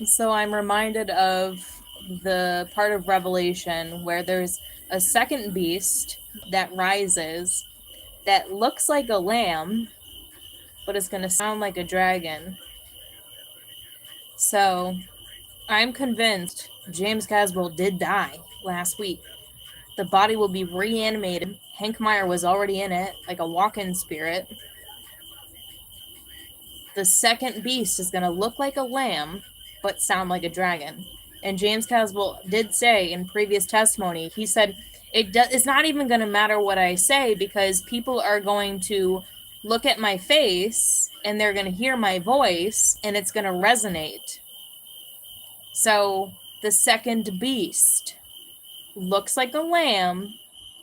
So I'm reminded of the part of Revelation where there's a second beast that rises that looks like a lamb, but it's going to sound like a dragon. So I'm convinced James Casbolt did die last week. The body will be reanimated. Hank Meyer was already in it, like a walk-in spirit. The second beast is going to look like a lamb, but sound like a dragon. And James Casbolt did say in previous testimony, he said, it's not even going to matter what I say because people are going to look at my face and they're going to hear my voice and it's going to resonate. So the second beast looks like a lamb,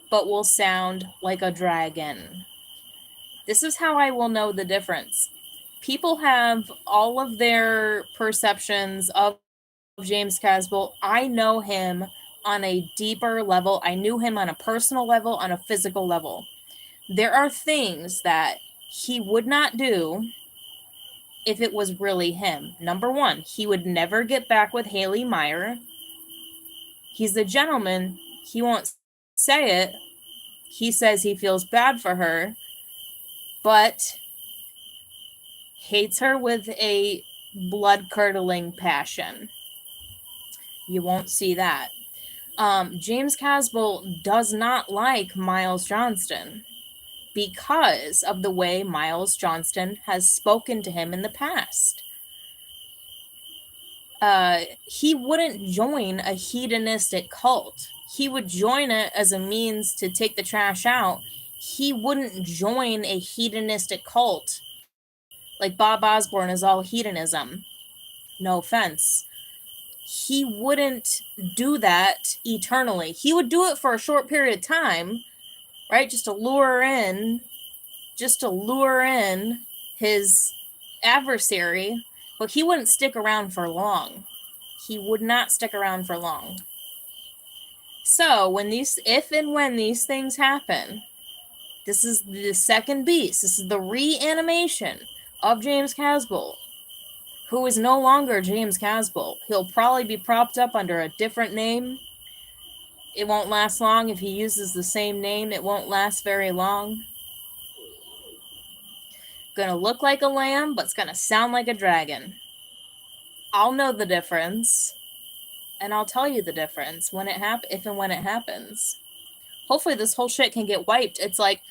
but will sound like a dragon. This is how I will know the difference. People have all of their perceptions of James Casbolt. I know him on a deeper level. I knew him on a personal level, on a physical level. There are things that he would not do if it was really him. Number one, he would never get back with Haley Meyer. He's a gentleman. He won't say it. He says he feels bad for her, but hates her with a blood-curdling passion. You won't see that. James Casbolt does not like Miles Johnston because of the way Miles Johnston has spoken to him in the past. He wouldn't join a hedonistic cult. He would join it as a means to take the trash out. He wouldn't join a hedonistic cult. Like Bob Osborne is all hedonism. No offense. He wouldn't do that eternally. He would do it for a short period of time, right? Just to lure in his adversary, but he wouldn't stick around for long. He would not stick around for long. So if and when these things happen, this is the second beast. This is the reanimation of James Casbolt, who is no longer James Casbolt. He'll probably be propped up under a different name. It won't last long if he uses the same name. It won't last very long. Gonna look like a lamb, but it's gonna sound like a dragon. I'll know the difference, and I'll tell you the difference if and when it happens. Hopefully this whole shit can get wiped. It's like,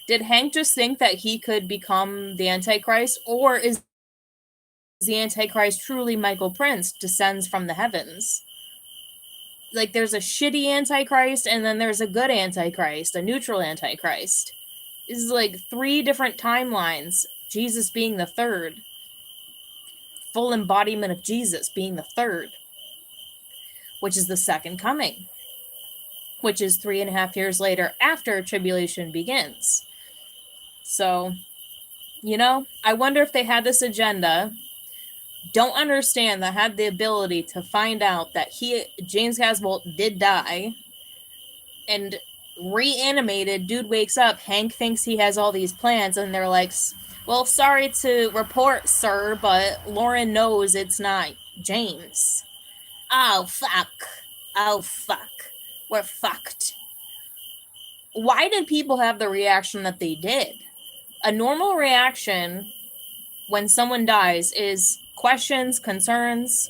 did Hank just think that he could become the Antichrist, or is the Antichrist truly Michael Prince, descends from the heavens? Like, there's a shitty Antichrist, and then there's a good Antichrist, a neutral Antichrist. This is like 3 different timelines, Jesus being the third. Full embodiment of Jesus being the third, which is the second coming, which is 3.5 years later after tribulation begins. So, I wonder if they had this agenda, don't understand that had the ability to find out that James Casbolt did die, and reanimated, dude wakes up, Hank thinks he has all these plans, and they're like, well, sorry to report, sir, but Lauren knows it's not James. Oh, fuck. We're fucked. Why did people have the reaction that they did? A normal reaction when someone dies is questions, concerns.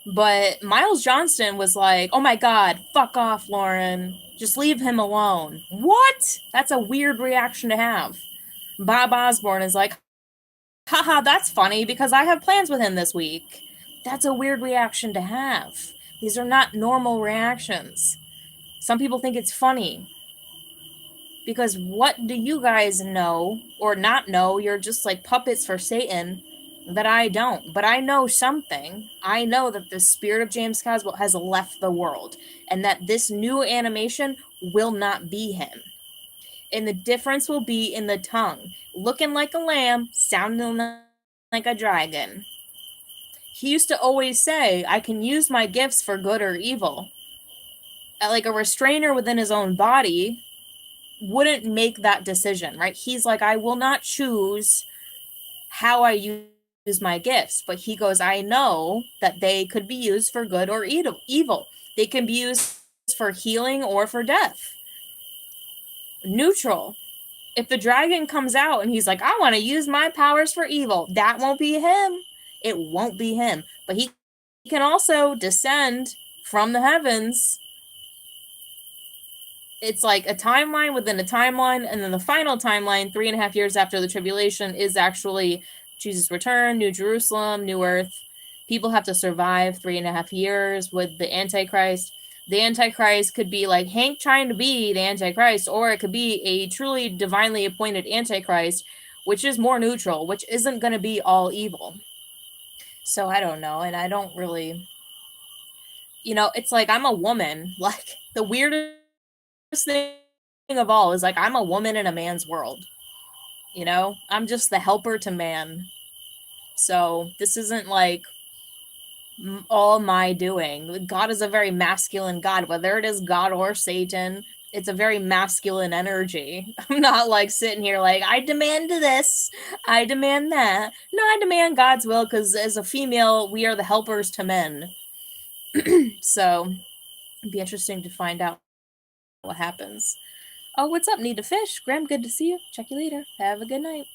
But Miles Johnston was like, oh my God, fuck off, Lauren. Just leave him alone. What? That's a weird reaction to have. Bob Osborne is like, haha, that's funny because I have plans with him this week. That's a weird reaction to have. These are not normal reactions. Some people think it's funny. Because what do you guys know or not know? You're just like puppets for Satan that I don't. But I know something. I know that the spirit of James Casbolt has left the world and that this new animation will not be him. And the difference will be in the tongue. Looking like a lamb, sounding like a dragon. He used to always say, I can use my gifts for good or evil. Like a restrainer within his own body wouldn't make that decision, right? He's like, I will not choose how I use my gifts, but he goes, I know that they could be used for good or evil. They can be used for healing or for death. Neutral. If the dragon comes out and he's like, I want to use my powers for evil, that won't be him. It won't be him. But he can also descend from the heavens. It's like a timeline within a timeline, and then the final timeline, 3.5 years after the tribulation, is actually Jesus' return, New Jerusalem, New Earth. People have to survive 3.5 years with the Antichrist. The Antichrist could be like Hank trying to be the Antichrist, or it could be a truly divinely appointed Antichrist, which is more neutral, which isn't going to be all evil. So I don't know, and I don't really, it's like I'm a woman. Like, the weirdest thing of all is like I'm a woman in a man's world. I'm just the helper to man. So this isn't like all my doing. God is a very masculine God, whether it is God or Satan. It's a very masculine energy. I'm not like sitting here like, I demand this, I demand that. No, I demand God's will, because as a female, we are the helpers to men. So it'd be interesting to find out what happens. Oh, what's up, Need to Fish? Graham, good to see you. Check you later. Have a good night.